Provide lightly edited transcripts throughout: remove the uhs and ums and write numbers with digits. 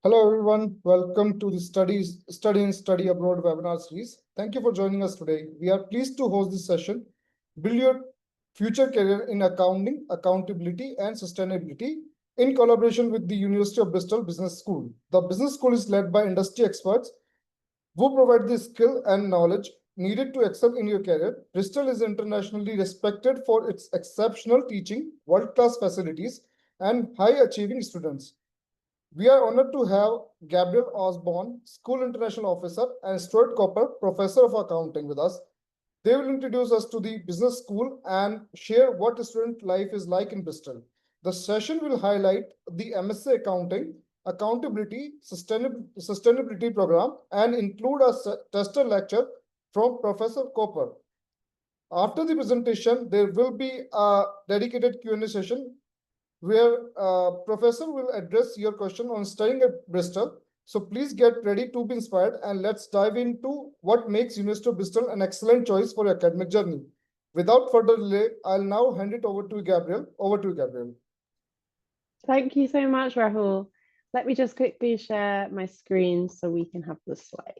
Hello, everyone. Welcome to the Study in Study Abroad webinar series. Thank you for joining us today. We are pleased to host this session, Build Your Future Career in Accounting, Accountability, and Sustainability in collaboration with the University of Bristol Business School. The business school is led by industry experts who provide the skill and knowledge needed to excel in your career. Bristol is internationally respected for its exceptional teaching, world-class facilities, and high-achieving students. We are honored to have Gabrielle Osborne, School International Officer, and Stuart, Professor of Accounting with us. They will introduce us to the business school and share what student life is like in Bristol. The session will highlight the MSc Accounting, Accountability, Sustainability program, and include a tester lecture from Professor Copper. After the presentation, there will be a dedicated Q&A session where professor will address your question on studying at Bristol. So please get ready to be inspired, and let's dive into what makes University of Bristol an excellent choice for your academic journey. Without further delay, I'll now hand it over to Gabrielle. Over to you, Gabrielle. Thank you so much, Rahul. Let me just quickly share my screen so we can have the slides.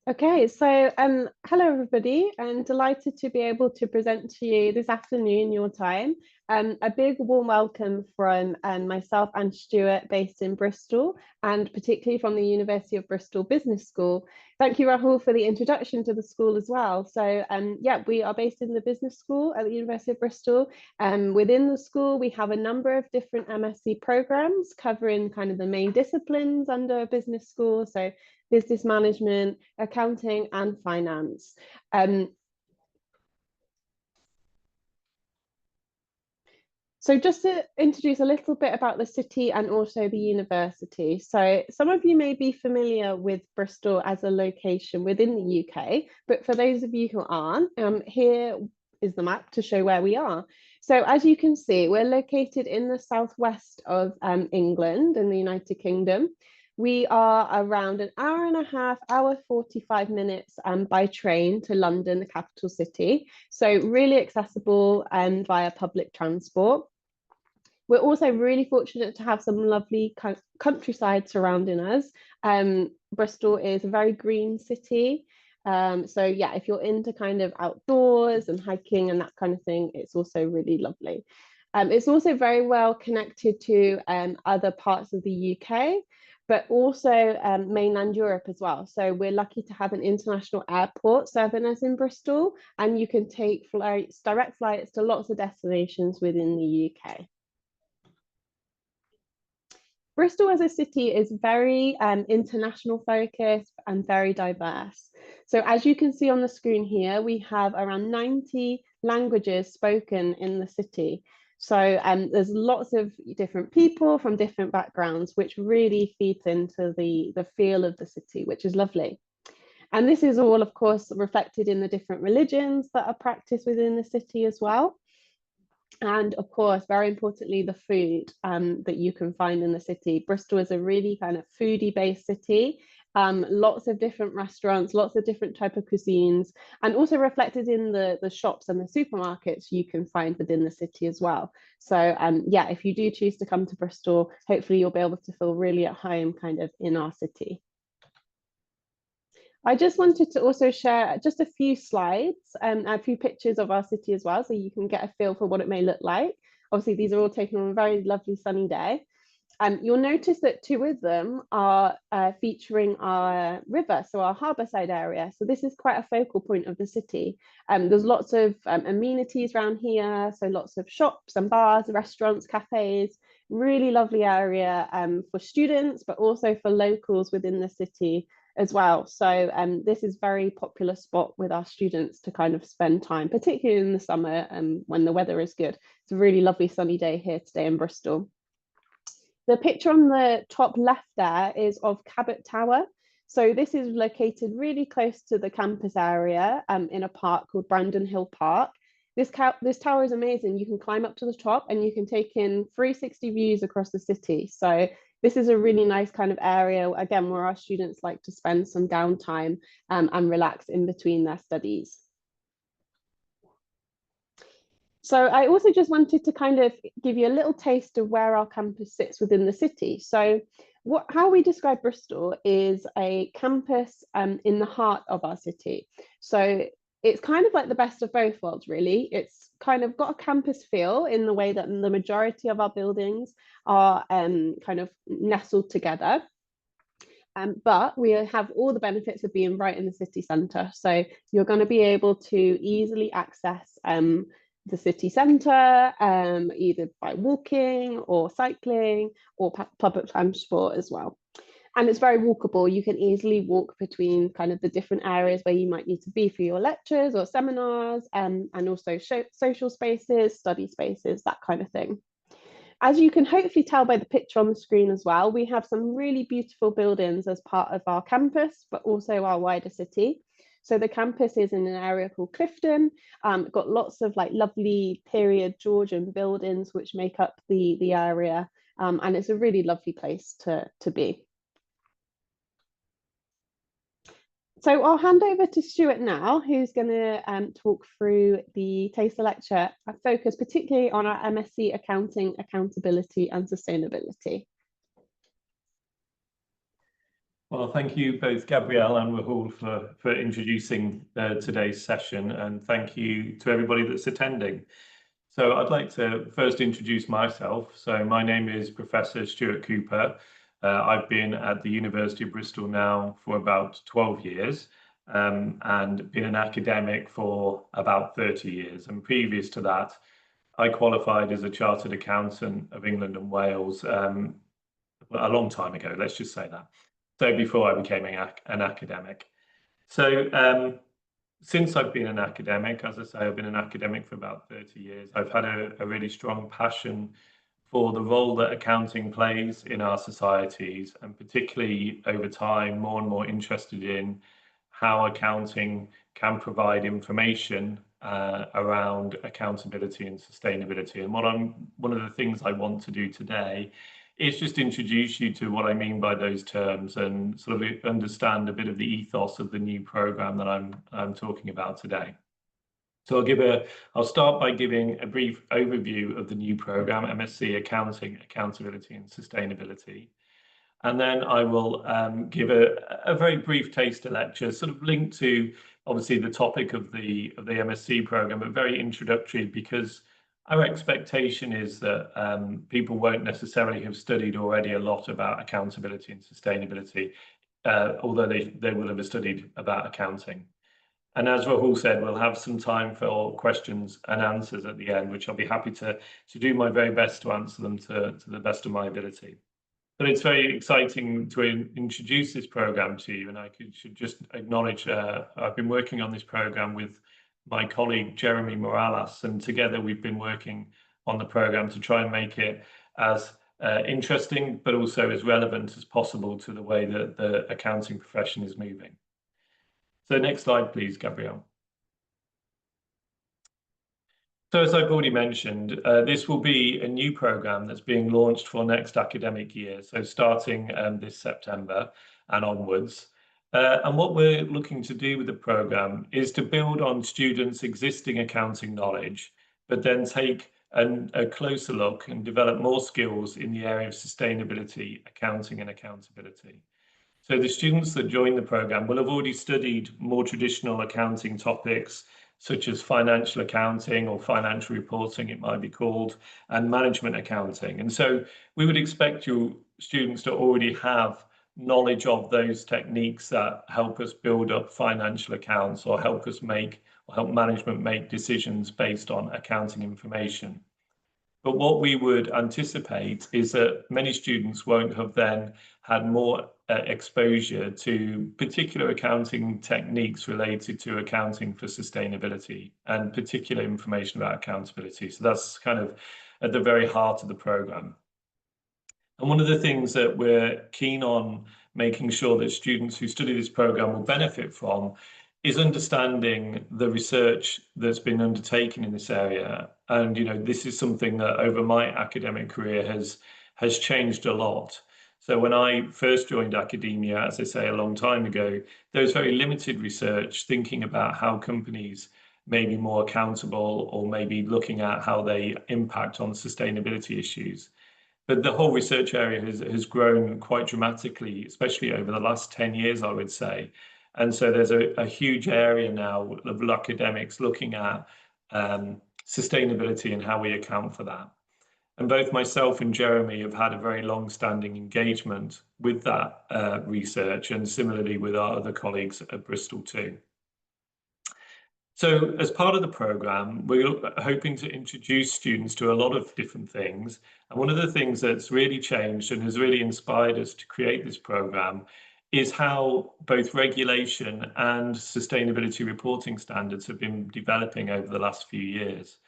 Okay, so hello everybody. I'm delighted to be able to present to you this afternoon your time. A big warm welcome from myself and Stuart, based in Bristol, and particularly from the University of Bristol Business School. Thank you, Rahul, for the introduction to the school as well. So yeah, we are based in the Business School at the University of Bristol. Within the school, we have a number of different MSc programs covering kind of the main disciplines under business school. So business management, accounting, and finance. So just to introduce a little bit about the city and also the university. So some of you may be familiar with Bristol as a location within the UK, but for those of you who aren't, here is the map to show where we are. So as you can see, we're located in the southwest of England in the United Kingdom. We are around an hour and a half, hour 45 minutes by train to London, the capital city. So really accessible via public transport. We're also really fortunate to have some lovely countryside surrounding us. Bristol is a very green city. So yeah, if you're into kind of outdoors and hiking and that kind of thing, it's also really lovely. It's also very well connected to other parts of the UK, but also mainland Europe as well. So we're lucky to have an international airport serving us in Bristol, and you can take flights, direct flights to lots of destinations within the UK. Bristol as a city is very international focused and very diverse. So as you can see on the screen here, we have around 90 languages spoken in the city. So there's lots of different people from different backgrounds, which really feeds into the feel of the city, which is lovely. And this is all, of course, reflected in the different religions that are practiced within the city as well. And of course, very importantly, the food that you can find in the city. Bristol is a really kind of foodie-based city. Lots of different restaurants, lots of different type of cuisines, and also reflected in the shops and the supermarkets you can find within the city as well. So yeah, if you do choose to come to Bristol, hopefully you'll be able to feel really at home kind of in our city. I just wanted to also share just a few slides and a few pictures of our city as well, so you can get a feel for what it may look like. Obviously, these are all taken on a very lovely sunny day. You'll notice that two of them are featuring our river, so our harbour side area. So this is quite a focal point of the city. There's lots of amenities around here, so lots of shops and bars, restaurants, cafes. Really lovely area for students, but also for locals within the city as well. So this is a very popular spot with our students to kind of spend time, particularly in the summer when the weather is good. It's a really lovely sunny day here today in Bristol. The picture on the top left there is of Cabot Tower. So this is located really close to the campus area in a park called Brandon Hill Park. This tower is amazing. You can climb up to the top and you can take in 360 views across the city. So this is a really nice kind of area, again, where our students like to spend some downtime and relax in between their studies. So I also just wanted to kind of give you a little taste of where our campus sits within the city. So how we describe Bristol is a campus in the heart of our city. So it's kind of like the best of both worlds, really. It's kind of got a campus feel in the way that the majority of our buildings are kind of nestled together. But we have all the benefits of being right in the city centre. So you're going to be able to easily access the city centre, either by walking or cycling or public transport as well. And it's very walkable. You can easily walk between kind of the different areas where you might need to be for your lectures or seminars, and also social spaces, study spaces, that kind of thing. As you can hopefully tell by the picture on the screen as well, we have some really beautiful buildings as part of our campus, but also our wider city. So the campus is in an area called Clifton, got lots of like lovely period Georgian buildings which make up the area, and it's a really lovely place to be. So I'll hand over to Stuart now, who's going to talk through the taster lecture, focus particularly on our MSc Accounting, Accountability and Sustainability. Well, thank you both Gabrielle and Rahul for introducing today's session, and thank you to everybody that's attending. So I'd like to first introduce myself. So my name is Professor Stuart Cooper. I've been at the University of Bristol now for about 12 years and been an academic for about 30 years. And previous to that, I qualified as a Chartered Accountant of England and Wales a long time ago, let's just say that. So before I became an academic. So since I've been an academic, as I say, I've been an academic for about 30 years. I've had a really strong passion for the role that accounting plays in our societies, and particularly over time, more and more interested in how accounting can provide information around accountability and sustainability. And one of the things I want to do today is just introduce you to what I mean by those terms and sort of understand a bit of the ethos of the new program that I'm talking about today. So I'll start by giving a brief overview of the new program, MSc Accounting, Accountability and Sustainability. And then I will give a very brief taster lecture, sort of linked to obviously the topic of the MSc program, but very introductory, because our expectation is that people won't necessarily have studied already a lot about accountability and sustainability, although they will have studied about accounting. And as Rahul said, we'll have some time for questions and answers at the end, which I'll be happy to do my very best to answer them to the best of my ability. But it's very exciting to introduce this program to you, and I should just acknowledge I've been working on this program with my colleague Jeremy Morales, and together we've been working on the program to try and make it as interesting but also as relevant as possible to the way that the accounting profession is moving. So next slide, please, Gabrielle. So as I've already mentioned, this will be a new program that's being launched for next academic year, so starting this September and onwards. And what we're looking to do with the program is to build on students' existing accounting knowledge, but then take a closer look and develop more skills in the area of sustainability, accounting and accountability. So the students that join the program will have already studied more traditional accounting topics, such as financial accounting or financial reporting, it might be called, and management accounting. And so we would expect your students to already have knowledge of those techniques that help us build up financial accounts or help management make decisions based on accounting information. But what we would anticipate is that many students won't have then had more exposure to particular accounting techniques related to accounting for sustainability and particular information about accountability. So that's kind of at the very heart of the program. And one of the things that we're keen on making sure that students who study this program will benefit from is understanding the research that's been undertaken in this area. And this is something that over my academic career has changed a lot. So when I first joined academia, as I say, a long time ago, there was very limited research thinking about how companies maybe more accountable, or maybe looking at how they impact on sustainability issues. But the whole research area has grown quite dramatically, especially over the last 10 years, I would say. And so there's a huge area now of academics looking at sustainability and how we account for that. And both myself and Jeremy have had a very long-standing engagement with that research, and similarly with our other colleagues at Bristol too. So as part of the programme, we're hoping to introduce students to a lot of different things. And one of the things that's really changed and has really inspired us to create this programme is how both regulation and sustainability reporting standards have been developing over the last few years.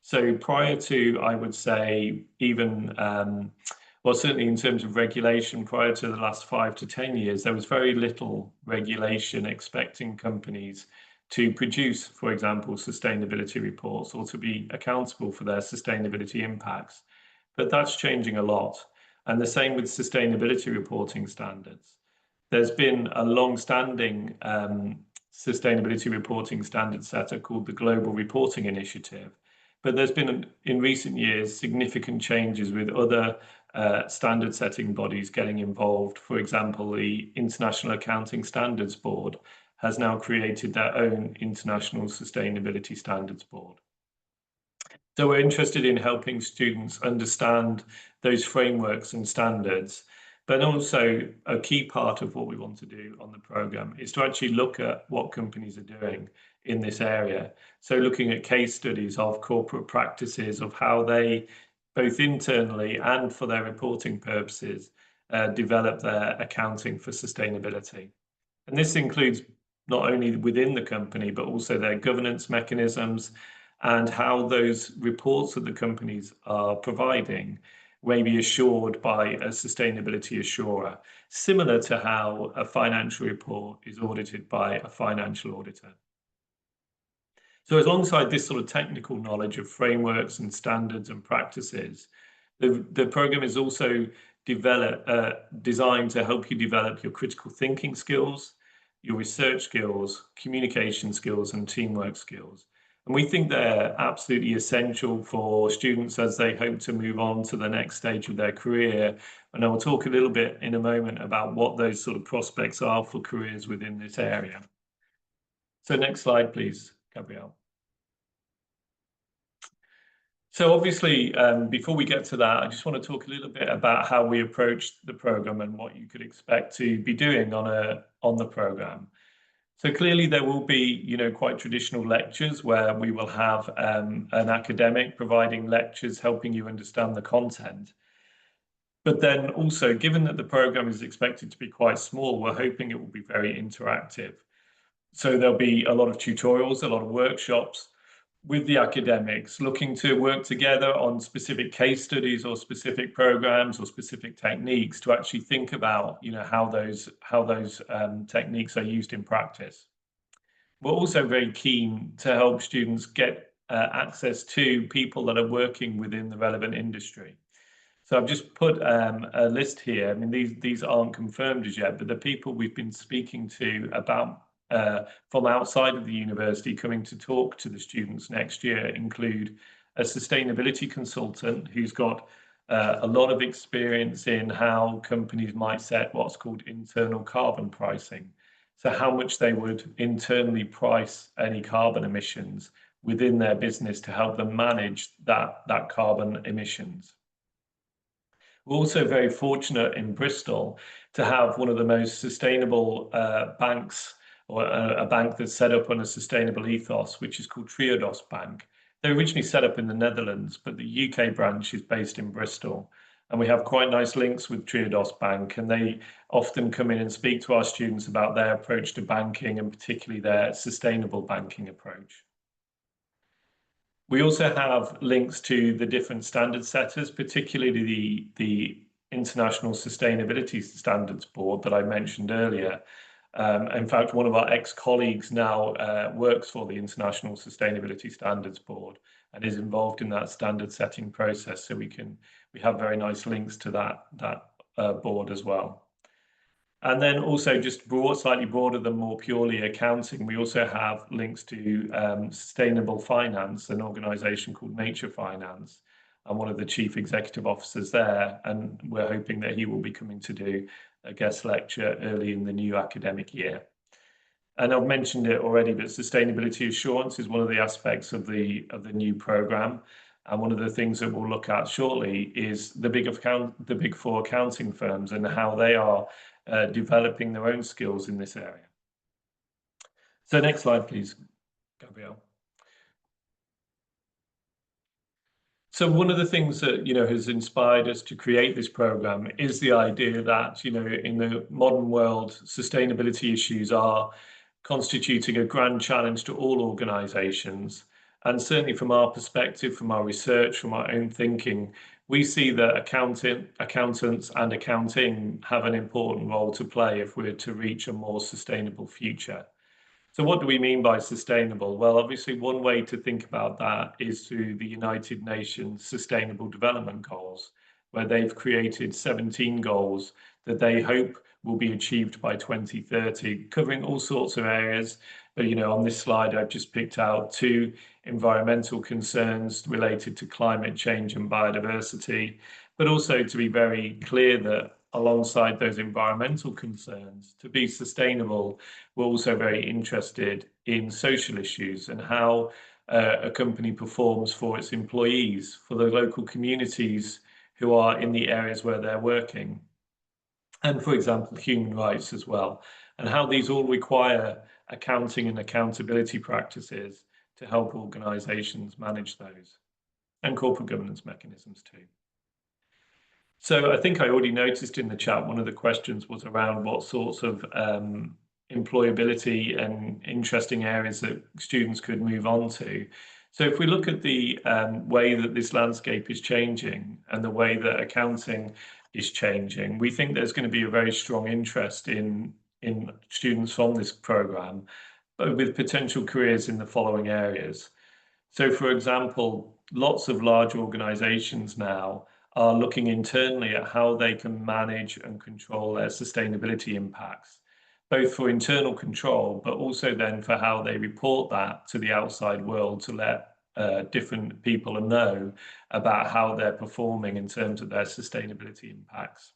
So prior to, I would say, even, well, certainly in terms of regulation, prior to the last 5 to 10 years, there was very little regulation expecting companies to produce, for example, sustainability reports or to be accountable for their sustainability impacts. But that's changing a lot. And the same with sustainability reporting standards. There's been a long-standing sustainability reporting standard setter called the Global Reporting Initiative. But there's been, in recent years, significant changes with other standard setting bodies getting involved. For example, the International Accounting Standards Board has now created their own International Sustainability Standards Board. So we're interested in helping students understand those frameworks and standards, but also a key part of what we want to do on the programme is to actually look at what companies are doing in this area. So looking at case studies of corporate practices, of how they, both internally and for their reporting purposes, develop their accounting for sustainability. And this includes not only within the company, but also their governance mechanisms and how those reports that the companies are providing may be assured by a sustainability assurer, similar to how a financial report is audited by a financial auditor. So alongside this sort of technical knowledge of frameworks and standards and practices, the programme is also designed to help you develop your critical thinking skills, your research skills, communication skills, and teamwork skills. And we think they're absolutely essential for students as they hope to move on to the next stage of their career. And I will talk a little bit in a moment about what those sort of prospects are for careers within this area. So next slide, please, Gabrielle. So obviously, before we get to that, I just want to talk a little bit about how we approached the programme and what you could expect to be doing on the programme. So clearly there will be, quite traditional lectures where we will have an academic providing lectures, helping you understand the content. But then also, given that the programme is expected to be quite small, we're hoping it will be very interactive. So there'll be a lot of tutorials, a lot of workshops with the academics looking to work together on specific case studies or specific programs or specific techniques to actually think about, how those techniques are used in practice. We're also very keen to help students get access to people that are working within the relevant industry. So I've just put a list here. I mean, these aren't confirmed as yet, but the people we've been speaking to about from outside of the university coming to talk to the students next year include a sustainability consultant who's got a lot of experience in how companies might set what's called internal carbon pricing. So how much they would internally price any carbon emissions within their business to help them manage that carbon emissions. We're also very fortunate in Bristol to have one of the most sustainable banks, or a bank that's set up on a sustainable ethos, which is called Triodos Bank. They were originally set up in the Netherlands, but the UK branch is based in Bristol. And we have quite nice links with Triodos Bank, and they often come in and speak to our students about their approach to banking and particularly their sustainable banking approach. We also have links to the different standard setters, particularly the International Sustainability Standards Board that I mentioned earlier. In fact, one of our ex-colleagues now works for the International Sustainability Standards Board and is involved in that standard setting process. So we have very nice links to that board as well. And then also just slightly broader than more purely accounting, we also have links to sustainable finance, an organisation called Nature Finance. I'm one of the chief executive officers there, and we're hoping that he will be coming to do a guest lecture early in the new academic year. And I've mentioned it already, but sustainability assurance is one of the aspects of the new programme. And one of the things that we'll look at shortly is the big four accounting firms and how they are developing their own skills in this area. So next slide, please, Gabrielle. So one of the things that, has inspired us to create this program is the idea that, in the modern world, sustainability issues are constituting a grand challenge to all organisations. And certainly from our perspective, from our research, from our own thinking, we see that accountants and accounting have an important role to play if we're to reach a more sustainable future. So what do we mean by sustainable? Well, obviously one way to think about that is through the United Nations Sustainable Development Goals, where they've created 17 goals that they hope will be achieved by 2030, covering all sorts of areas. But, on this slide, I've just picked out 2 environmental concerns related to climate change and biodiversity, but also to be very clear that alongside those environmental concerns, to be sustainable, we're also very interested in social issues and how a company performs for its employees, for the local communities who are in the areas where they're working, and for example, human rights as well, and how these all require accounting and accountability practices to help organisations manage those, and corporate governance mechanisms too. So I think I already noticed in the chat, one of the questions was around what sorts of employability and interesting areas that students could move on to. So if we look at the way that this landscape is changing and the way that accounting is changing, we think there's going to be a very strong interest in students from this programme, but with potential careers in the following areas. So for example, lots of large organisations now are looking internally at how they can manage and control their sustainability impacts, both for internal control, but also then for how they report that to the outside world to let different people know about how they're performing in terms of their sustainability impacts.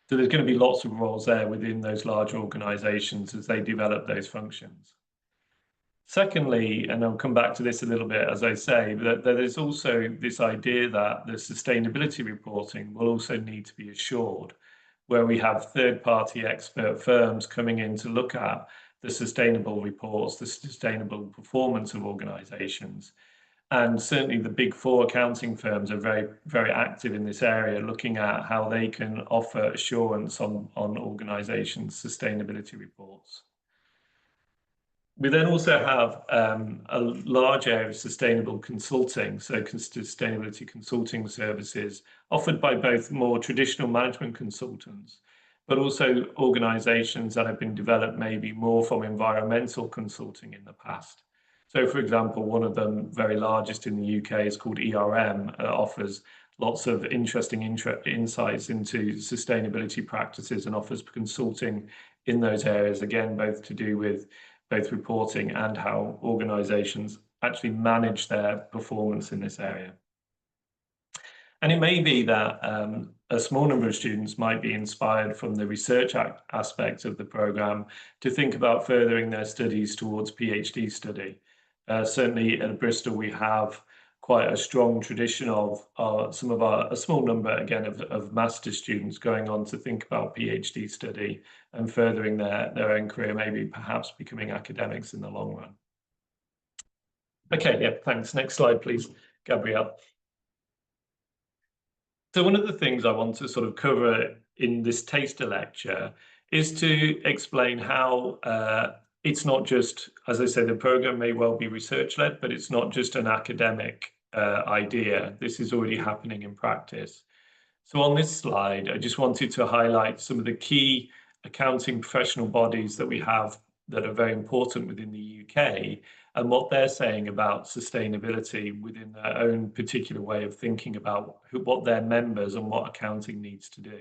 So there's going to be lots of roles there within those large organisations as they develop those functions. Secondly, and I'll come back to this a little bit, as I say, that there is also this idea that the sustainability reporting will also need to be assured, where we have third-party expert firms coming in to look at the sustainable reports, the sustainable performance of organisations. And certainly the big four accounting firms are very, very active in this area, looking at how they can offer assurance on organisations' sustainability reports. We then also have a large area of sustainable consulting, so sustainability consulting services offered by both more traditional management consultants, but also organisations that have been developed maybe more from environmental consulting in the past. So for example, one of them very largest in the UK is called ERM, offers lots of interesting insights into sustainability practices and offers consulting in those areas, again, both to do with both reporting and how organisations actually manage their performance in this area. And it may be that a small number of students might be inspired from the research aspect of the programme to think about furthering their studies towards PhD study. Certainly at Bristol, we have quite a strong tradition of a small number, again, of master's students going on to think about PhD study and furthering their own career, maybe perhaps becoming academics in the long run. Okay, yeah, thanks. Next slide, please, Gabrielle. So one of the things I want to sort of cover in this taster lecture is to explain how it's not just, as I say, the program may well be research-led, but it's not just an academic idea. This is already happening in practice. So on this slide, I just wanted to highlight some of the key accounting professional bodies that we have that are very important within the UK and what they're saying about sustainability within their own particular way of thinking about what their members and what accounting needs to do.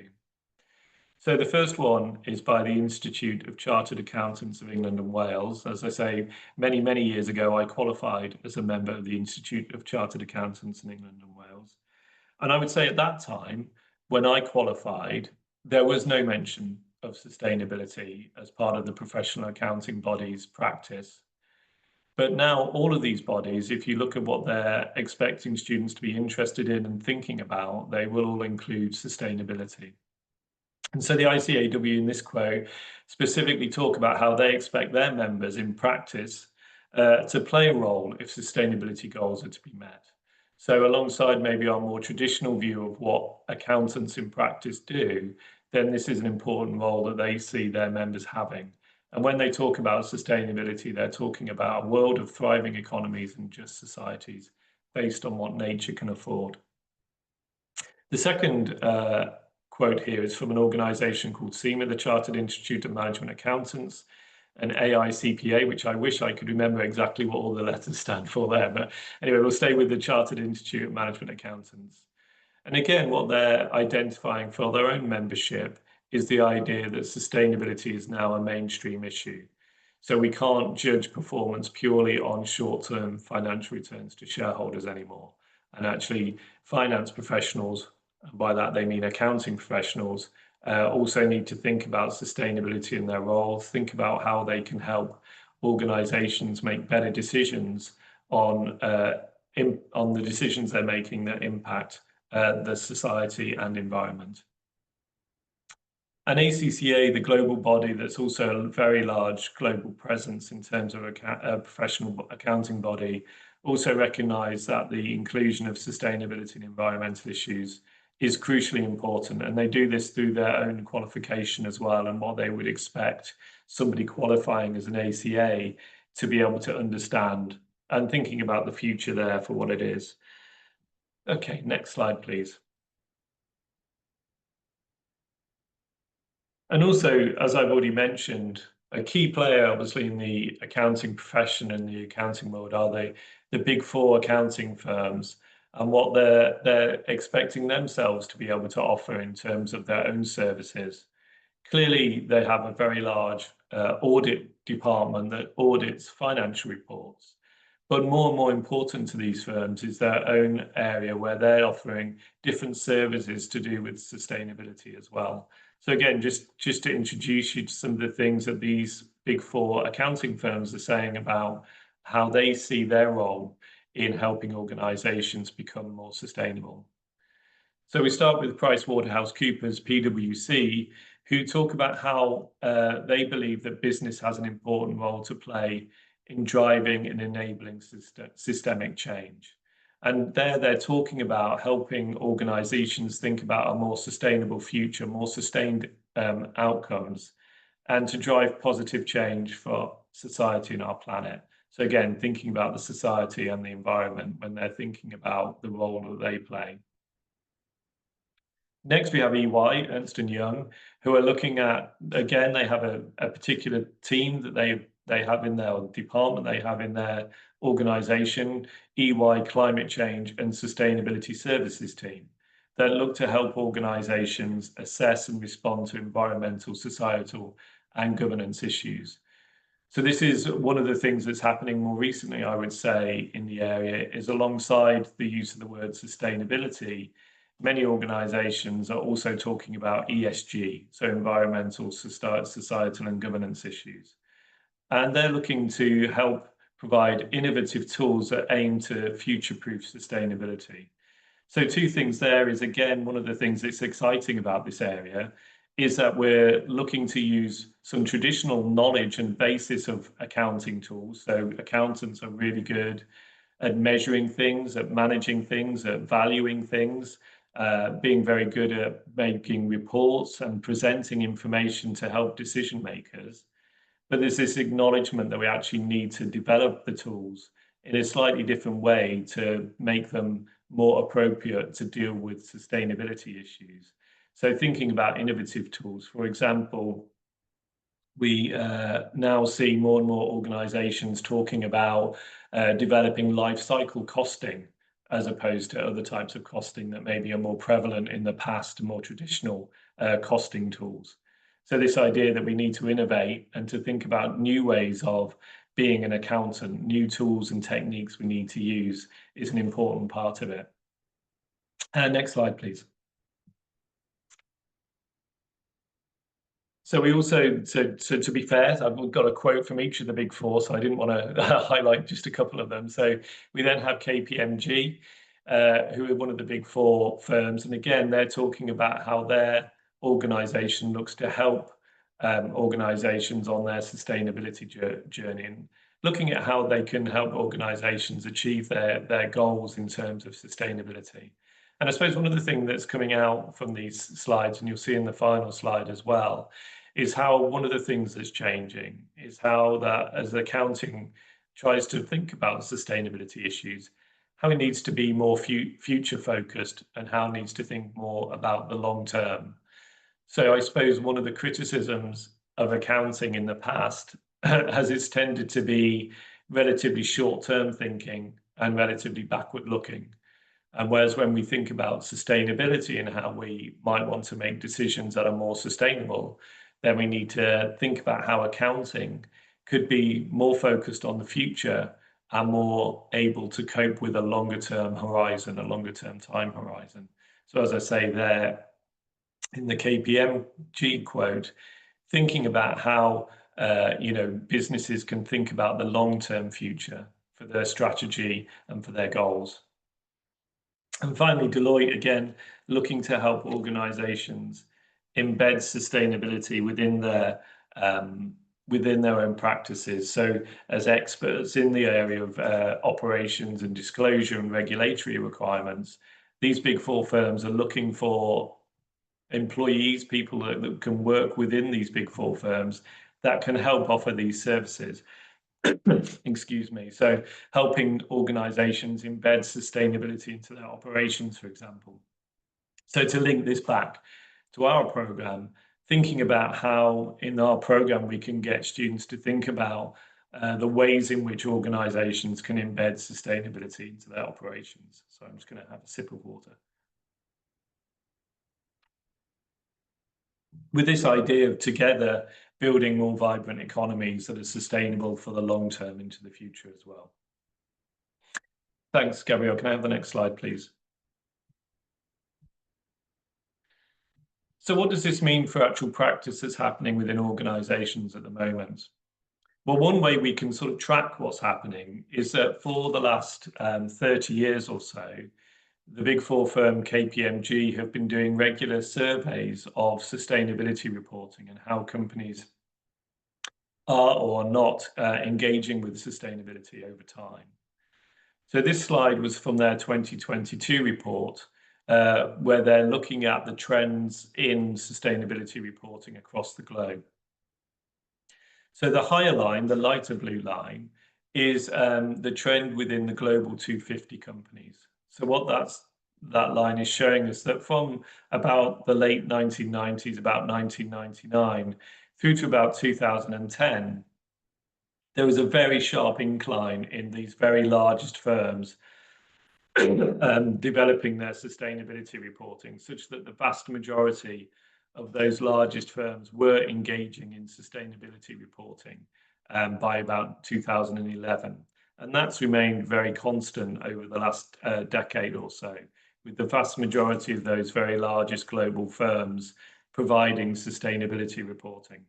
So the first one is by the Institute of Chartered Accountants of England and Wales. As I say, many, many years ago, I qualified as a member of the Institute of Chartered Accountants in England and Wales. And I would say at that time, when I qualified, there was no mention of sustainability as part of the professional accounting body's practice. But now all of these bodies, if you look at what they're expecting students to be interested in and thinking about, they will all include sustainability. And so the ICAW in this quote specifically talk about how they expect their members in practice to play a role if sustainability goals are to be met. So alongside maybe our more traditional view of what accountants in practice do, then this is an important role that they see their members having. And when they talk about sustainability, they're talking about a world of thriving economies and just societies based on what nature can afford. The second quote here is from an organisation called CIMA, the Chartered Institute of Management Accountants, and AICPA, which I wish I could remember exactly what all the letters stand for there. But anyway, we'll stay with the Chartered Institute of Management Accountants. And again, what they're identifying for their own membership is the idea that sustainability is now a mainstream issue. So we can't judge performance purely on short-term financial returns to shareholders anymore. And actually, finance professionals, and by that they mean accounting professionals, also need to think about sustainability in their roles, think about how they can help organizations make better decisions on the decisions they're making that impact the society and environment. And ACCA, the global body that's also a very large global presence in terms of a professional accounting body, also recognise that the inclusion of sustainability and environmental issues is crucially important, and they do this through their own qualification as well, and what they would expect somebody qualifying as an ACA to be able to understand, and thinking about the future there for what it is. Okay, next slide, please. And also, as I've already mentioned, a key player obviously in the accounting profession and the accounting world are the big four accounting firms, and what they're expecting themselves to be able to offer in terms of their own services. Clearly, they have a very large audit department that audits financial reports. But more and more important to these firms is their own area where they're offering different services to do with sustainability as well. So again, just to introduce you to some of the things that these big four accounting firms are saying about how they see their role in helping organizations become more sustainable. So we start with PricewaterhouseCoopers, PwC, who talk about how they believe that business has an important role to play in driving and enabling systemic change. And they're talking about helping organizations think about a more sustainable future, more sustained outcomes, and to drive positive change for society and our planet. So again, thinking about the society and the environment when they're thinking about the role that they play. Next, we have EY, Ernst & Young, who are looking at, again, they have a particular team that they have in their department, they have in their organization, EY Climate Change and Sustainability Services team, that look to help organizations assess and respond to environmental, societal, and governance issues. So this is one of the things that's happening more recently, I would say, in the area, is alongside the use of the word sustainability, many organizations are also talking about ESG, so environmental, societal, and governance issues. And they're looking to help provide innovative tools that aim to future-proof sustainability. So two things there is, again, one of the things that's exciting about this area is that we're looking to use some traditional knowledge and basis of accounting tools. So accountants are really good at measuring things, at managing things, at valuing things, being very good at making reports and presenting information to help decision makers. But there's this acknowledgement that we actually need to develop the tools in a slightly different way to make them more appropriate to deal with sustainability issues. So thinking about innovative tools, for example, we now see more and more organizations talking about developing life cycle costing as opposed to other types of costing that maybe are more prevalent in the past, more traditional costing tools. So this idea that we need to innovate and to think about new ways of being an accountant, new tools and techniques we need to use is an important part of it. Next slide, please. So we also, to be fair, I've got a quote from each of the big four, so I didn't want to highlight just a couple of them. So we then have KPMG, who are one of the big four firms. And again, they're talking about how their organization looks to help organizations on their sustainability journey, and looking at how they can help organizations achieve their goals in terms of sustainability. And I suppose one of the things that's coming out from these slides, and you'll see in the final slide as well, is how one of the things that's changing is how that as accounting tries to think about sustainability issues, how it needs to be more future focused and how it needs to think more about the long term. So I suppose one of the criticisms of accounting in the past has it's tended to be relatively short-term thinking and relatively backward looking. And whereas when we think about sustainability and how we might want to make decisions that are more sustainable, then we need to think about how accounting could be more focused on the future and more able to cope with a longer term horizon, a longer term time horizon. So as I say there in the KPMG quote, thinking about how businesses can think about the long-term future for their strategy and for their goals. And finally, Deloitte, again, looking to help organizations embed sustainability within their own practices. So as experts in the area of operations and disclosure and regulatory requirements, these big four firms are looking for employees, people that can work within these big four firms that can help offer these services. Excuse me. So helping organizations embed sustainability into their operations, for example. So to link this back to our program, thinking about how in our program we can get students to think about the ways in which organizations can embed sustainability into their operations. So I'm just going to have a sip of water. With this idea of together building more vibrant economies that are sustainable for the long term into the future as well. Thanks, Gabrielle. Can I have the next slide, please? So what does this mean for actual practice that's happening within organizations at the moment? Well, one way we can sort of track what's happening is that for the last 30 years or so, the big four firm KPMG have been doing regular surveys of sustainability reporting and how companies are or are not engaging with sustainability over time. So this slide was from their 2022 report, where they're looking at the trends in sustainability reporting across the globe. So the higher line, the lighter blue line, is the trend within the global 250 companies. So what that line is showing us that from about the late 1990s, about 1999, through to about 2010, there was a very sharp incline in these very largest firms developing their sustainability reporting, such that the vast majority of those largest firms were engaging in sustainability reporting by about 2011. And that's remained very constant over the last decade or so, with the vast majority of those very largest global firms providing sustainability reporting.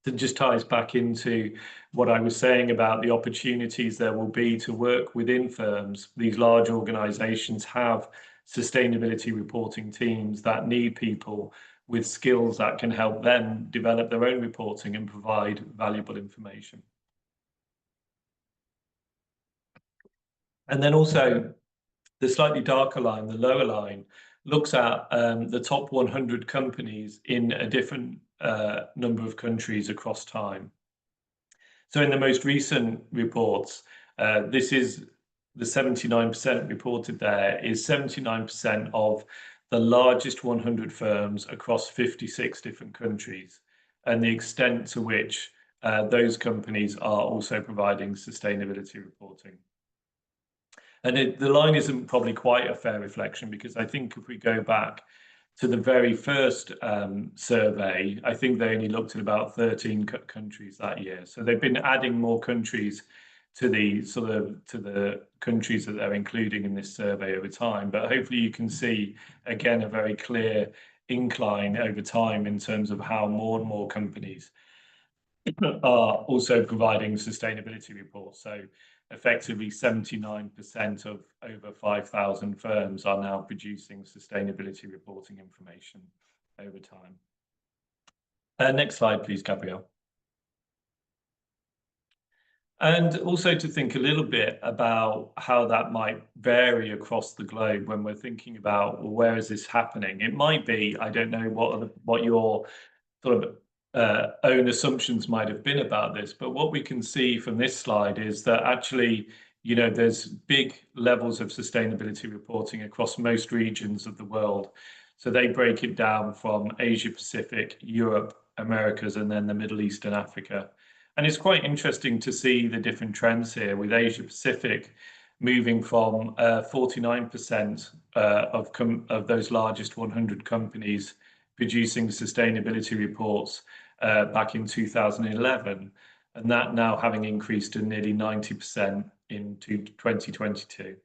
It just ties back into what I was saying about the opportunities there will be to work within firms. These large organizations have sustainability reporting teams that need people with skills that can help them develop their own reporting and provide valuable information. And then also the slightly darker line, the lower line, looks at the top 100 companies in a different number of countries across time. So in the most recent reports, this is the 79% reported there is 79% of the largest 100 firms across 56 different countries, and the extent to which those companies are also providing sustainability reporting. And the line isn't probably quite a fair reflection, because I think if we go back to the very first survey, I think they only looked at about 13 countries that year. So they've been adding more countries to the countries that they're including in this survey over time. But hopefully you can see again a very clear incline over time in terms of how more and more companies are also providing sustainability reports. So effectively 79% of over 5,000 firms are now producing sustainability reporting information over time. Next slide, please, Gabrielle. And also to think a little bit about how that might vary across the globe when we're thinking about, well, where is this happening? It might be, I don't know what your sort of own assumptions might have been about this, but what we can see from this slide is that actually, you know, there's big levels of sustainability reporting across most regions of the world. So they break it down from Asia Pacific, Europe, Americas, and then the Middle East and Africa. And it's quite interesting to see the different trends here, with Asia Pacific moving from 49% of those largest 100 companies producing sustainability reports back in 2011, and that now having increased to nearly 90% in 2022.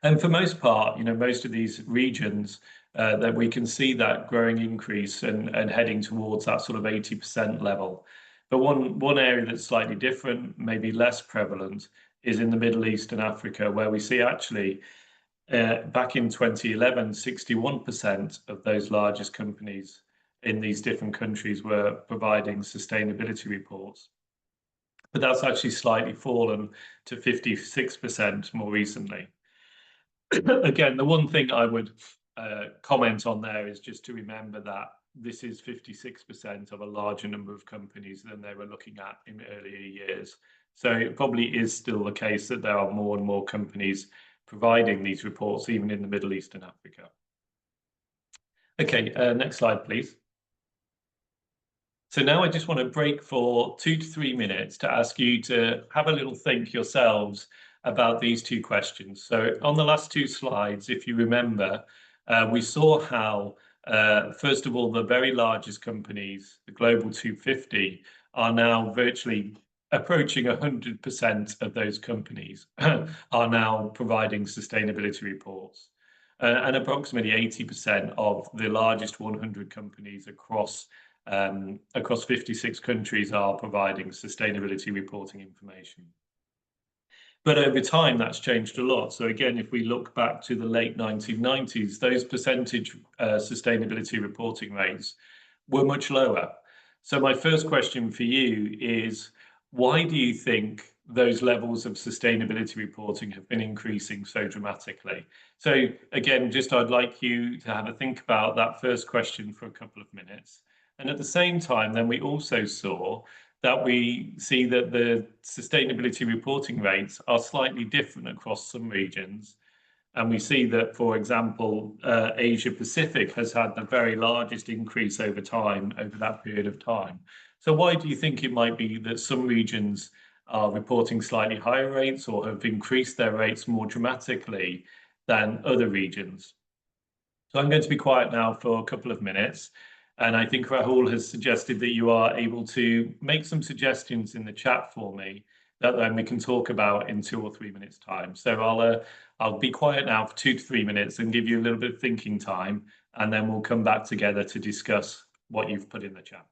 And for most part, you know, most of these regions that we can see that growing increase and heading towards that sort of 80% level. But one area that's slightly different, maybe less prevalent, is in the Middle East and Africa, where we see actually back in 2011, 61% of those largest companies in these different countries were providing sustainability reports. But that's actually slightly fallen to 56% more recently. Again, the one thing I would comment on there is just to remember that this is 56% of a larger number of companies than they were looking at in earlier years. So it probably is still the case that there are more and more companies providing these reports, even in the Middle East and Africa. Okay, next slide, please. So now I just want to break for 2 to 3 minutes to ask you to have a little think yourselves about these two questions. So on the last two slides, if you remember, we saw how, first of all, the very largest companies, the Global 250, are now virtually approaching 100% of those companies are now providing sustainability reports. And approximately 80% of the largest 100 companies across 56 countries are providing sustainability reporting information. But over time, that's changed a lot. So again, if we look back to the late 1990s, those percentage sustainability reporting rates were much lower. So my first question for you is, why do you think those levels of sustainability reporting have been increasing so dramatically? So again, I'd like you to have a think about that first question for a couple of minutes. And at the same time, then we also saw that we see that the sustainability reporting rates are slightly different across some regions. And we see that, for example, Asia Pacific has had the very largest increase over time, over that period of time. So why do you think it might be that some regions are reporting slightly higher rates or have increased their rates more dramatically than other regions? So I'm going to be quiet now for a couple of minutes. And I think Rahul has suggested that you are able to make some suggestions in the chat for me that then we can talk about in 2 or 3 minutes' time. So I'll be quiet now for 2 to 3 minutes and give you a little bit of thinking time, and then we'll come back together to discuss what you've put in the chat.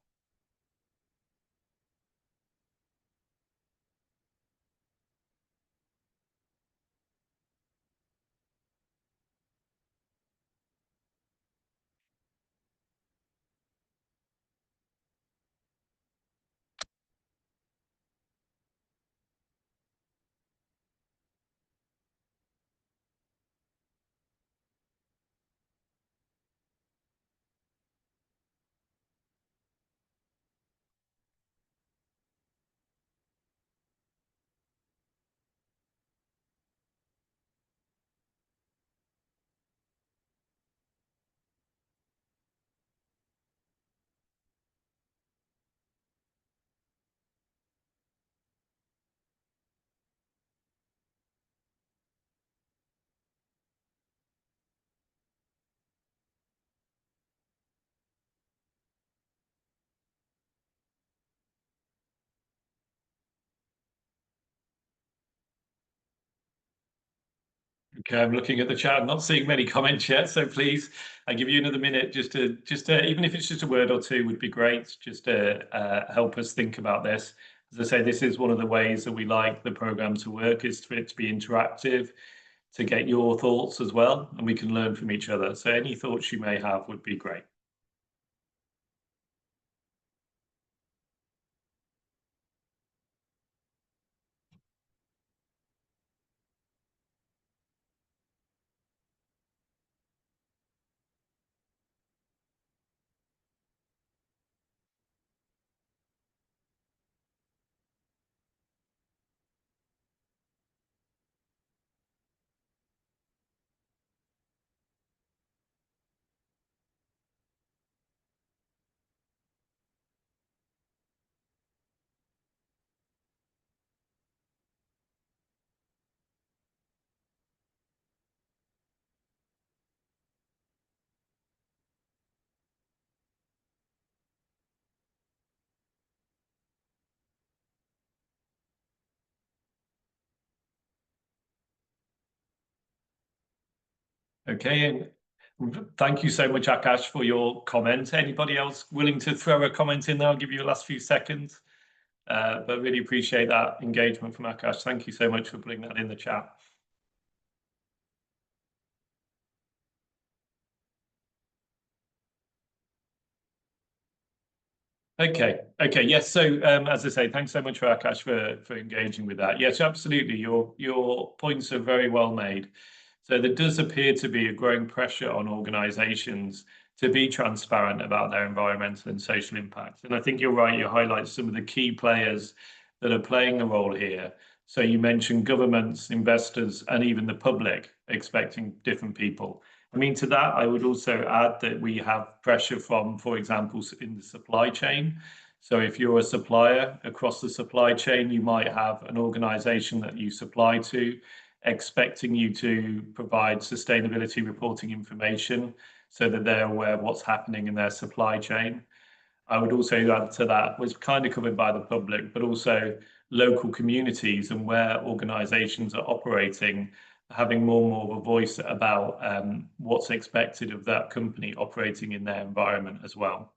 Okay, I'm looking at the chat. I'm not seeing many comments yet, so please, I give you another minute just to even if it's just a word or two would be great, just to help us think about this. As I say, this is one of the ways that we like the program to work, is for it to be interactive, to get your thoughts as well, and we can learn from each other. So any thoughts you may have would be great. Okay, and thank you so much, Akash, for your comment. Anybody else willing to throw a comment in there? I'll give you the last few seconds. But really appreciate that engagement from Akash. Thank you so much for putting that in the chat. Okay, yes. So as I say, thanks so much for Akash for engaging with that. Yes, absolutely. Your points are very well made. So there does appear to be a growing pressure on organisations to be transparent about their environmental and social impact. And I think you're right. You highlight some of the key players that are playing a role here. So you mentioned governments, investors, and even the public expecting different people. I mean, to that, I would also add that we have pressure from, for example, in the supply chain. So if you're a supplier across the supply chain, you might have an organization that you supply to expecting you to provide sustainability reporting information so that they're aware of what's happening in their supply chain. I would also add to that, was kind of covered by the public, but also local communities and where organizations are operating, having more and more of a voice about what's expected of that company operating in their environment as well.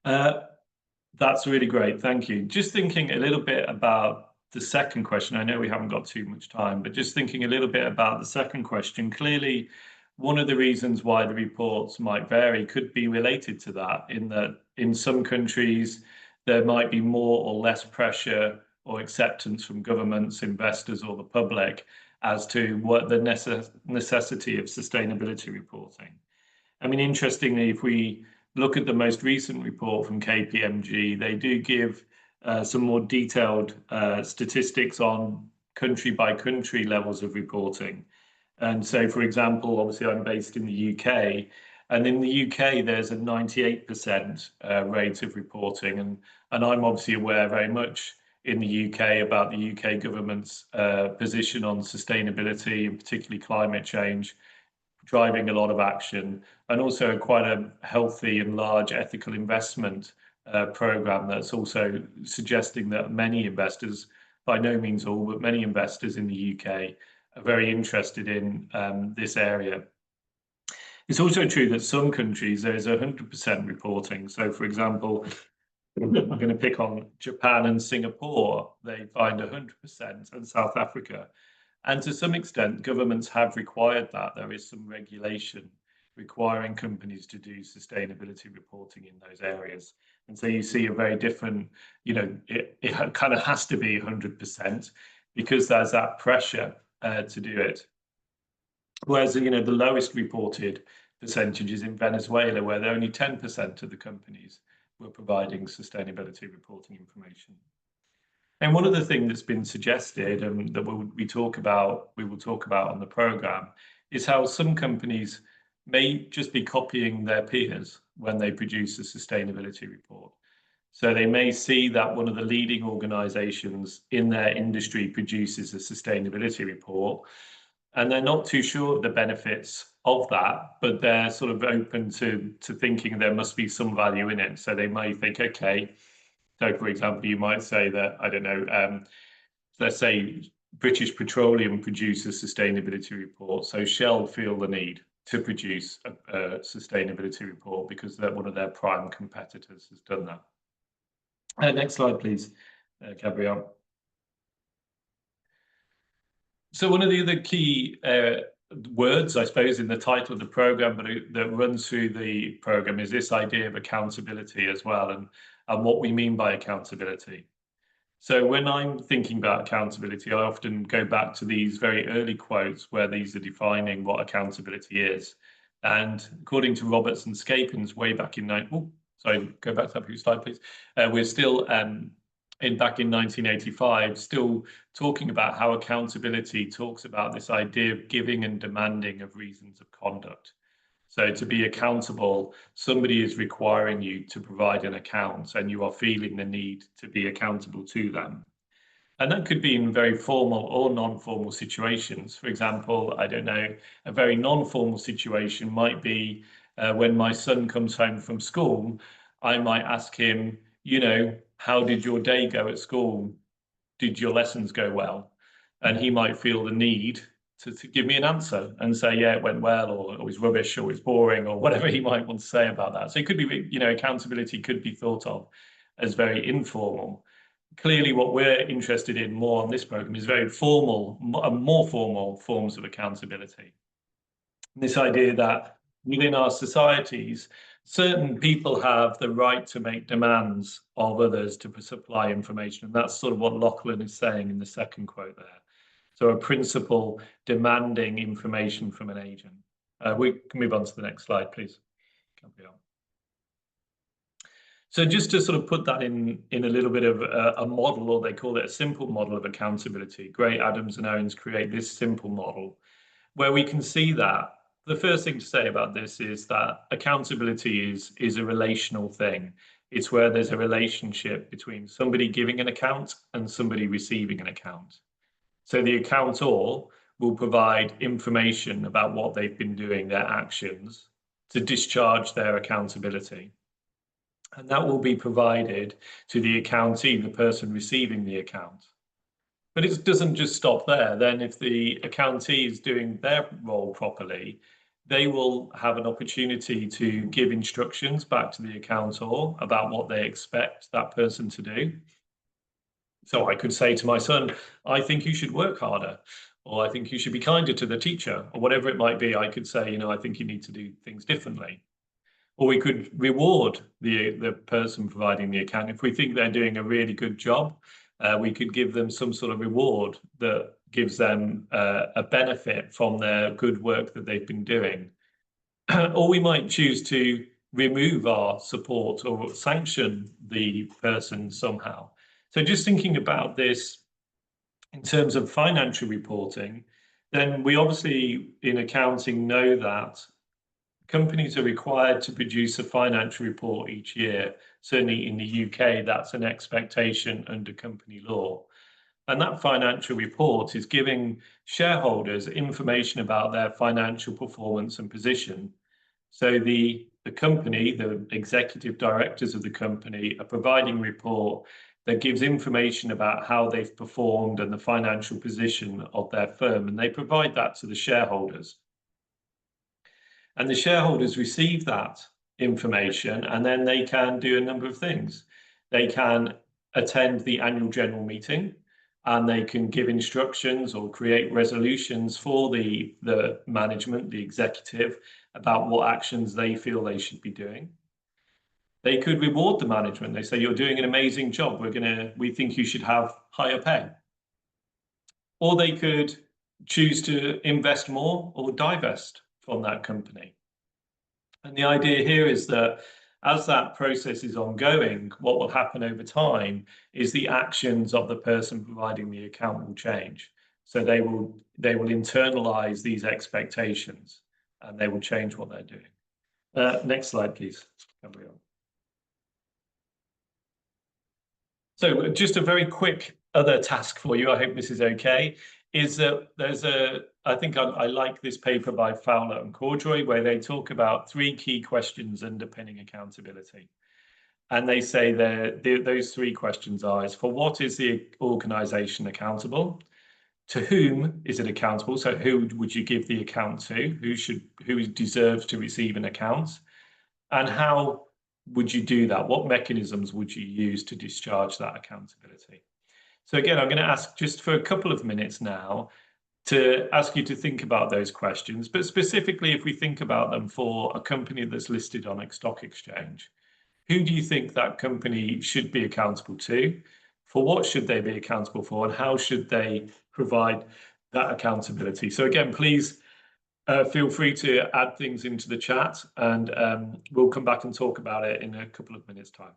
That's really great, thank you. Just thinking a little bit about the second question. I know we haven't got too much time, but just thinking a little bit about the second question. Clearly, one of the reasons why the reports might vary could be related to that, in that in some countries, there might be more or less pressure or acceptance from governments, investors, or the public as to what the necessity of sustainability reporting. I mean, interestingly, if we look at the most recent report from KPMG, they do give some more detailed statistics on country by country levels of reporting. And so, for example, obviously I'm based in the UK, and in the UK, there's a 98% rate of reporting. And I'm obviously aware very much in the UK about the UK government's position on sustainability, and particularly climate change, driving a lot of action, and also quite a healthy and large ethical investment program that's also suggesting that many investors, by no means all, but many investors in the UK are very interested in this area. It's also true that some countries, there's 100% reporting. So, for example, I'm going to pick on Japan and Singapore, they find 100%, and South Africa. And to some extent, governments have required that. There is some regulation requiring companies to do sustainability reporting in those areas. And so you see a very different, it kind of has to be 100% because there's that pressure to do it. Whereas, the lowest reported percentage is in Venezuela, where only 10% of the companies were providing sustainability reporting information. And one of the things that's been suggested, and that we will talk about on the program, is how some companies may just be copying their peers when they produce a sustainability report. So they may see that one of the leading organizations in their industry produces a sustainability report, and they're not too sure of the benefits of that, but they're sort of open to thinking there must be some value in it. So they may think, okay, so for example, you might say that, I don't know, let's say British Petroleum produce a sustainability report, so Shell feel the need to produce a sustainability report because one of their prime competitors has done that. Next slide, please, Gabrielle. So one of the other key words, I suppose, in the title of the program, but that runs through the program is this idea of accountability as well, and what we mean by accountability. So when I'm thinking about accountability, I often go back to these very early quotes where these are defining what accountability is. And according to Roberts and Scapins, way back in go back to that previous slide, please. We're still back in 1985, still talking about how accountability talks about this idea of giving and demanding of reasons of conduct. So to be accountable, somebody is requiring you to provide an account and you are feeling the need to be accountable to them. And that could be in very formal or non-formal situations. For example, I don't know, a very non-formal situation might be when my son comes home from school, I might ask him, you know, how did your day go at school? Did your lessons go well? And he might feel the need to give me an answer and say, yeah, it went well, or it was rubbish, or it's boring, or whatever he might want to say about that. So it could be, you know, accountability could be thought of as very informal. Clearly, what we're interested in more on this program is very formal, more formal forms of accountability. This idea that within our societies, certain people have the right to make demands of others to supply information. And that's sort of what Lachlan is saying in the second quote there. So a principal demanding information from an agent. We can move on to the next slide, please. So just to sort of put that in a little bit of a model, or they call it a simple model of accountability. Gray, Adams and Owens create this simple model where we can see that the first thing to say about this is that accountability is a relational thing. It's where there's a relationship between somebody giving an account and somebody receiving an account. So the accountor will provide information about what they've been doing, their actions, to discharge their accountability. And that will be provided to the accountee, the person receiving the account. But it doesn't just stop there. Then if the accountee is doing their role properly, they will have an opportunity to give instructions back to the accountor about what they expect that person to do. So I could say to my son, I think you should work harder, or I think you should be kinder to the teacher, or whatever it might be. I could say, you know, I think you need to do things differently. Or we could reward the person providing the account. If we think they're doing a really good job, we could give them some sort of reward that gives them a benefit from their good work that they've been doing. Or we might choose to remove our support or sanction the person somehow. So just thinking about this in terms of financial reporting, then we obviously in accounting know that companies are required to produce a financial report each year. Certainly in the UK, that's an expectation under company law. And that financial report is giving shareholders information about their financial performance and position. So the company, the executive directors of the company are providing a report that gives information about how they've performed and the financial position of their firm. And they provide that to the shareholders. And the shareholders receive that information, and then they can do a number of things. They can attend the annual general meeting, and they can give instructions or create resolutions for the management, the executive, about what actions they feel they should be doing. They could reward the management. They say, you're doing an amazing job. We think you should have higher pay. Or they could choose to invest more or divest from that company. And the idea here is that as that process is ongoing, what will happen over time is the actions of the person providing the account will change. So they will internalize these expectations and they will change what they're doing. Next slide, please, Gabrielle. So just a very quick other task for you, I hope this is okay, is that there's I think I like this paper by Fowler and Cordray, where they talk about 3 key questions underpinning accountability. And they say those 3 questions are, for what is the organization accountable? To whom is it accountable? So who would you give the account to? Who deserves to receive an account? And how would you do that? What mechanisms would you use to discharge that accountability? So again, I'm going to ask just for a couple of minutes now to ask you to think about those questions, but specifically if we think about them for a company that's listed on a stock exchange, who do you think that company should be accountable to? For what should they be accountable for, and how should they provide that accountability? So again, please feel free to add things into the chat, and we'll come back and talk about it in a couple of minutes' time.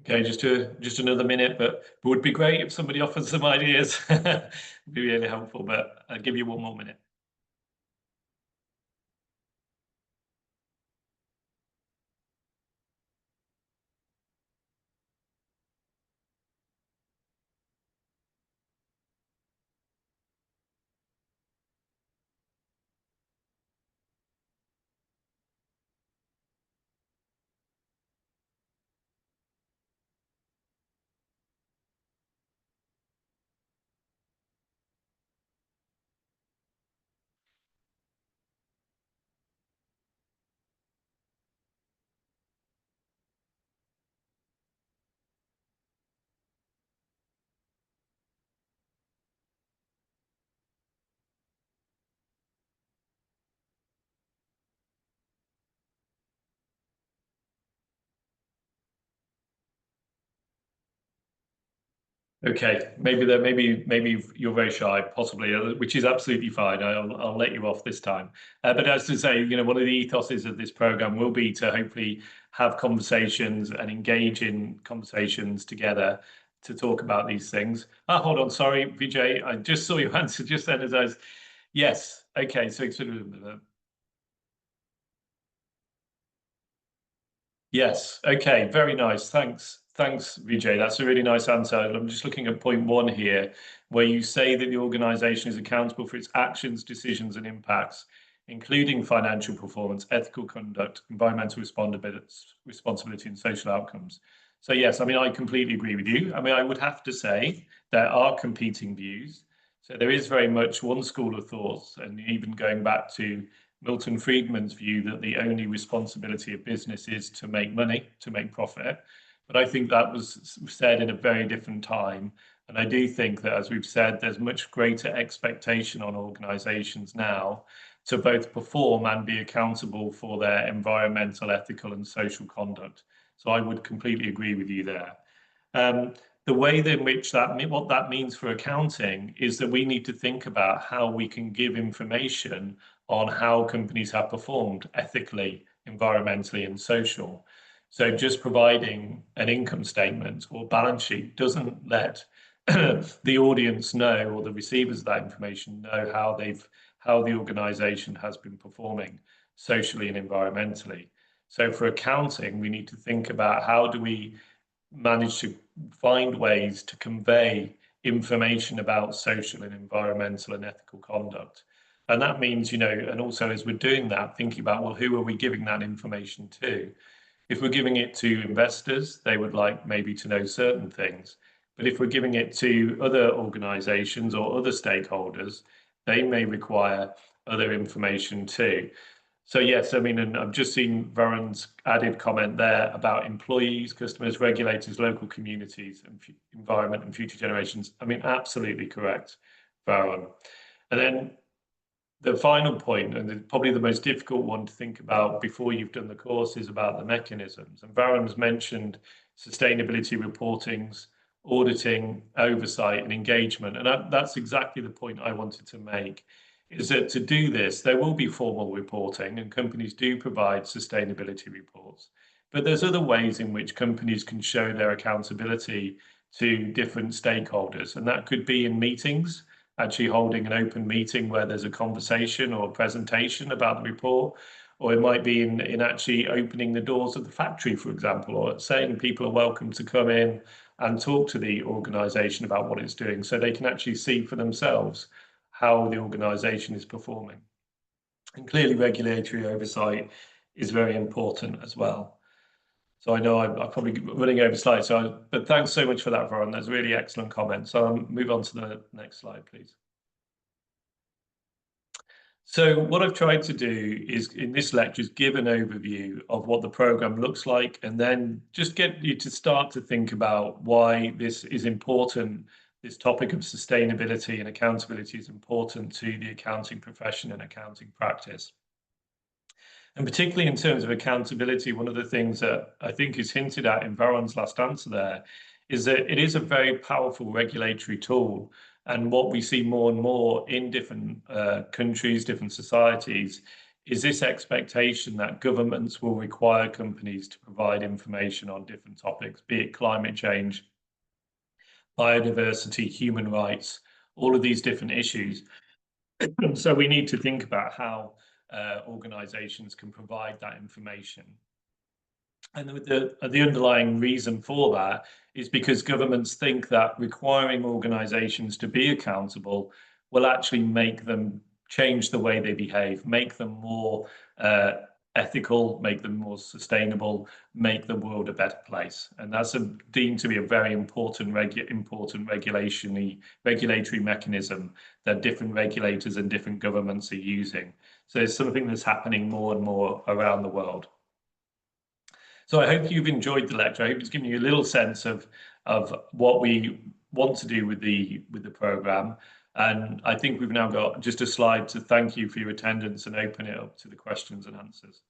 Okay, just another minute, but it would be great if somebody offers some ideas. It'd be really helpful, but I'll give you one more minute. Okay, maybe you're very shy, possibly, which is absolutely fine. I'll let you off this time. But as to say, one of the ethoses of this program will be to hopefully have conversations and engage in conversations together to talk about these things. Hold on, sorry, Vijay, I just saw your answer just then as I was, yes, okay, so sort of, yes, okay, very nice. Thanks, Vijay. That's a really nice answer. I'm just looking at point 1 here, where you say that the organisation is accountable for its actions, decisions, and impacts, including financial performance, ethical conduct, environmental responsibility, and social outcomes. So yes, I mean, I completely agree with you. I mean, I would have to say there are competing views. So there is very much one school of thought, and even going back to Milton Friedman's view that the only responsibility of business is to make money, to make profit. But I think that was said in a very different time. And I do think that, as we've said, there's much greater expectation on organisations now to both perform and be accountable for their environmental, ethical and social conduct. So I would completely agree with you there. The way in which what that means for accounting is that we need to think about how we can give information on how companies have performed ethically, environmentally, and social. So just providing an income statement or balance sheet doesn't let the audience know, or the receivers of that information know, how the organization has been performing socially and environmentally. So for accounting, we need to think about how do we manage to find ways to convey information about social and environmental and ethical conduct. And that means, and also as we're doing that, thinking about, well, who are we giving that information to? If we're giving it to investors, they would like maybe to know certain things. But if we're giving it to other organisations or other stakeholders, they may require other information too. So yes, I mean, and I've just seen Varun's added comment there about employees, customers, regulators, local communities, and environment and future generations. I mean, absolutely correct, Varun. And then the final point, and probably the most difficult one to think about before you've done the course, is about the mechanisms. And Varun's mentioned sustainability reportings, auditing, oversight, and engagement. And that's exactly the point I wanted to make, is that to do this, there will be formal reporting, and companies do provide sustainability reports. But there's other ways in which companies can show their accountability to different stakeholders. And that could be in meetings, actually holding an open meeting where there's a conversation or a presentation about the report, or it might be in actually opening the doors of the factory, for example, or saying people are welcome to come in and talk to the organisation about what it's doing, so they can actually see for themselves how the organisation is performing. And clearly regulatory oversight is very important as well. So I know I'm probably running over slides, but thanks so much for that, Varun. That's really excellent comments. So I'll move on to the next slide, please. So what I've tried to do is, in this lecture, is give an overview of what the programme looks like, and then just get you to start to think about why this is important. This topic of sustainability and accountability is important to the accounting profession and accounting practice. And particularly in terms of accountability, one of the things that I think is hinted at in Varun's last answer there is that it is a very powerful regulatory tool. And what we see more and more in different countries, different societies, is this expectation that governments will require companies to provide information on different topics, be it climate change, biodiversity, human rights, all of these different issues. So we need to think about how organisations can provide that information. And the underlying reason for that is because governments think that requiring organisations to be accountable will actually make them change the way they behave, make them more ethical, make them more sustainable, make the world a better place. And that's deemed to be a very important regulatory mechanism that different regulators and different governments are using. So it's something that's happening more and more around the world. So I hope you've enjoyed the lecture. I hope it's given you a little sense of what we want to do with the programme. And I think we've now got just a slide to thank you for your attendance and open it up to the questions and answers.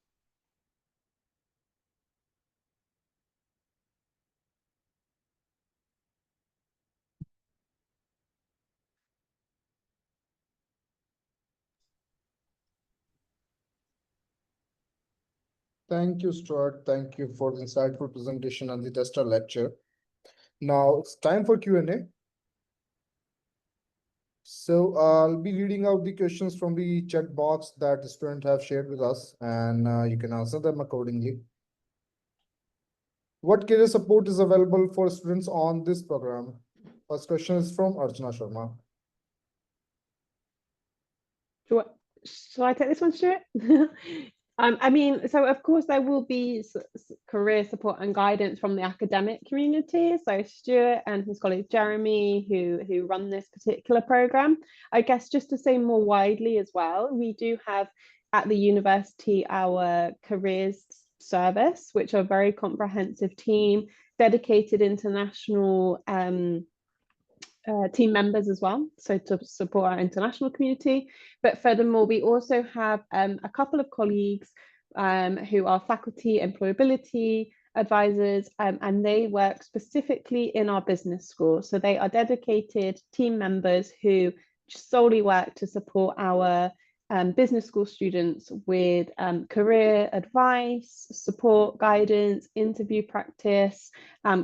Thank you, Stuart. Thank you for the insightful presentation and the tester lecture. Now it's time for Q&A. So I'll be reading out the questions from the chat box that the students have shared with us, and you can answer them accordingly. What career support is available for students on this program? First question is from Archana Sharma. Shall I take this one, Stuart? I mean, so of course there will be career support and guidance from the academic community. So Stuart and his colleague Jeremy, who run this particular program. I guess just to say more widely as well, we do have at the university our careers service, which are a very comprehensive team, dedicated international team members as well, so to support our international community. But furthermore, we also have a couple of colleagues who are faculty employability advisors, and they work specifically in our business school. So they are dedicated team members who solely work to support our business school students with career advice, support, guidance, interview practice,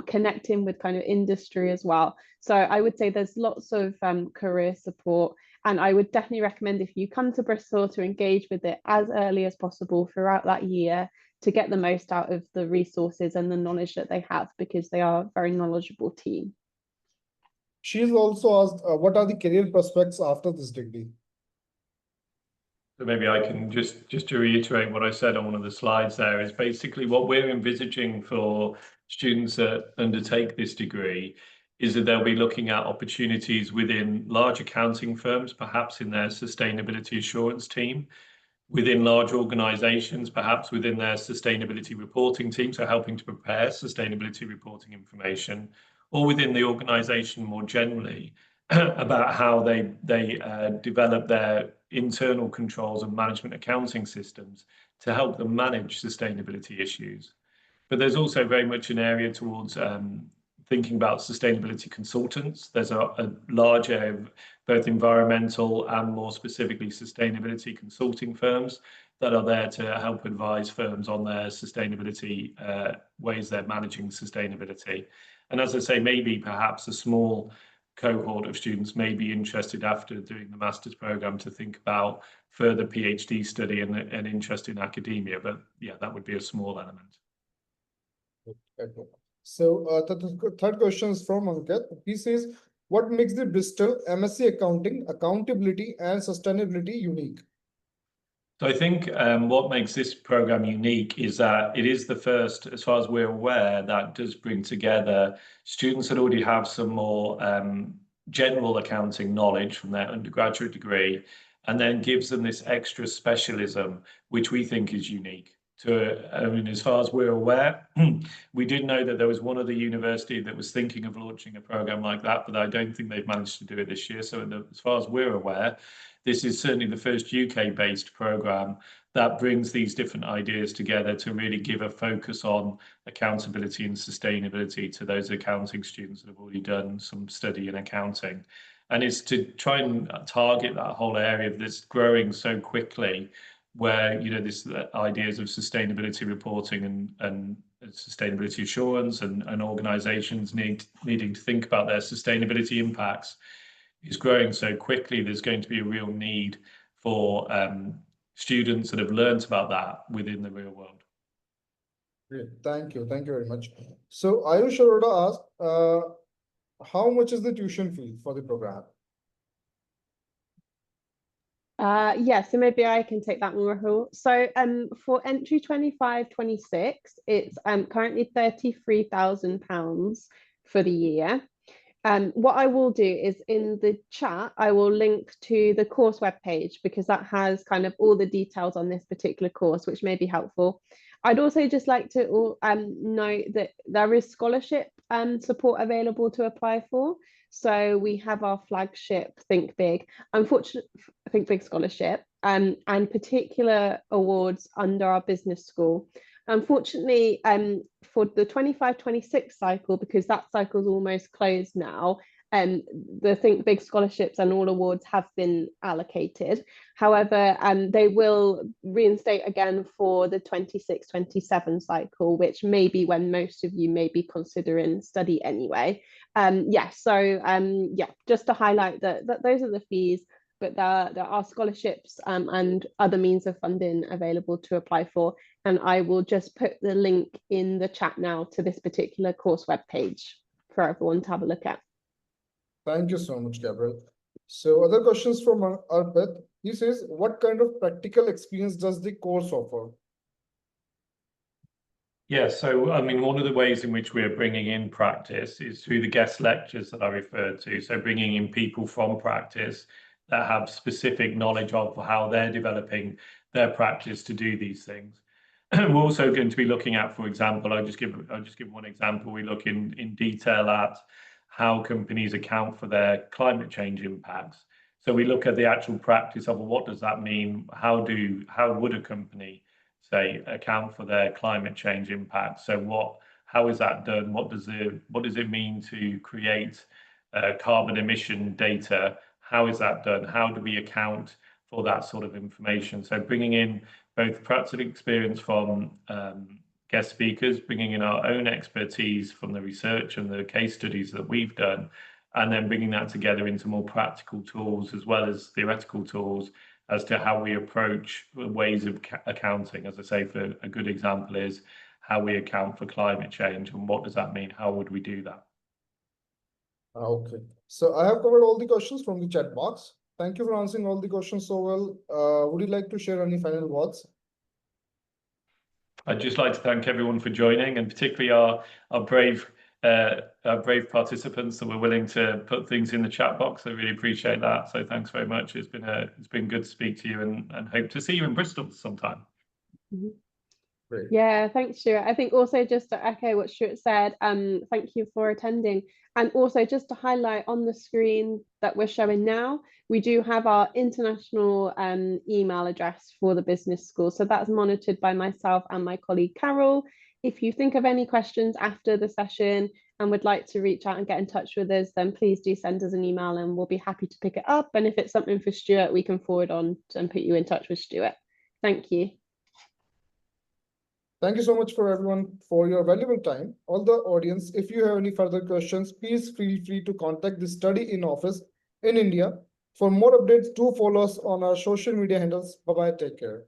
connecting with kind of industry as well. So I would say there's lots of career support, and I would definitely recommend if you come to Bristol to engage with it as early as possible throughout that year to get the most out of the resources and the knowledge that they have, because they are a very knowledgeable team. She's also asked, what are the career prospects after this degree? So maybe I can just to reiterate what I said on one of the slides there, is basically what we're envisaging for students that undertake this degree is that they'll be looking at opportunities within large accounting firms, perhaps in their sustainability assurance team, within large organizations, perhaps within their sustainability reporting team, so helping to prepare sustainability reporting information, or within the organization more generally, about how they develop their internal controls and management accounting systems to help them manage sustainability issues. But there's also very much an area towards thinking about sustainability consultants. There's a large area of both environmental and more specifically sustainability consulting firms that are there to help advise firms on their sustainability ways they're managing sustainability. And as I say, maybe perhaps a small cohort of students may be interested after doing the master's program to think about further PhD study and interest in academia. But yeah, that would be a small element. Okay. So the third question is from Ankit. He says, what makes the Bristol MSc Accounting, Accountability and Sustainability unique? So I think what makes this program unique is that it is the first, as far as we're aware, that does bring together students that already have some more general accounting knowledge from their undergraduate degree, and then gives them this extra specialism, which we think is unique. I mean, as far as we're aware, we did know that there was one other university that was thinking of launching a program like that, but I don't think they've managed to do it this year. So as far as we're aware, this is certainly the first UK-based program that brings these different ideas together to really give a focus on accountability and sustainability to those accounting students that have already done some study in accounting. And it's to try and target that whole area that's growing so quickly, where this ideas of sustainability reporting and sustainability assurance and organizations needing to think about their sustainability impacts is growing so quickly. There's going to be a real need for students that have learned about that within the real world. Great, thank you very much. So Ayush Aroda asked, how much is the tuition fee for the program? Yeah, so maybe I can take that one, Rahul. So for entry 25-26, it's currently £33,000 for the year. What I will do is in the chat, I will link to the course webpage, because that has kind of all the details on this particular course, which may be helpful. I'd also just like to note that there is scholarship support available to apply for. So we have our flagship Think Big, Think Big scholarship, and particular awards under our business school. Unfortunately, for the 25-26 cycle, because that cycle is almost closed now, the Think Big scholarships and all awards have been allocated. However, they will reinstate again for the 26-27 cycle, which may be when most of you may be considering study anyway. Just to highlight that those are the fees, but there are scholarships and other means of funding available to apply for. And I will just put the link in the chat now to this particular course webpage for everyone to have a look at. Thank you so much, Gabrielle. So other questions from Arpit. He says, what kind of practical experience does the course offer? Yeah, so I mean, one of the ways in which we're bringing in practice is through the guest lectures that I referred to. So bringing in people from practice that have specific knowledge of how they're developing their practice to do these things. We're also going to be looking at, for example, I'll just give one example. We look in detail at how companies account for their climate change impacts. So we look at the actual practice of, well, what does that mean? How would a company, say, account for their climate change impact? So how is that done? What does it mean to create carbon emission data? How is that done? How do we account for that sort of information? So bringing in both practical experience from guest speakers, bringing in our own expertise from the research and the case studies that we've done, and then bringing that together into more practical tools as well as theoretical tools as to how we approach ways of accounting. As I say, for a good example is how we account for climate change and what does that mean? How would we do that? Okay, so I have covered all the questions from the chat box. Thank you for answering all the questions so well. Would you like to share any final words? I'd just like to thank everyone for joining, and particularly our brave our brave participants that were willing to put things in the chat box. I really appreciate that. So thanks very much. It's been good to speak to you, and hope to see you in Bristol sometime. Great. Yeah, thanks, Stuart. I think also just to echo what Stuart said, thank you for attending. And also just to highlight on the screen that we're showing now, we do have our international email address for the business school. So that's monitored by myself and my colleague Carol. If you think of any questions after the session and would like to reach out and get in touch with us, then please do send us an email and we'll be happy to pick it up. And if it's something for Stuart, we can forward on and put you in touch with Stuart. Thank you. Thank you so much for everyone for your valuable time. All the audience, if you have any further questions, please feel free to contact the StudyIn office in India. For more updates, do follow us on our social media handles. Bye-bye. Take care.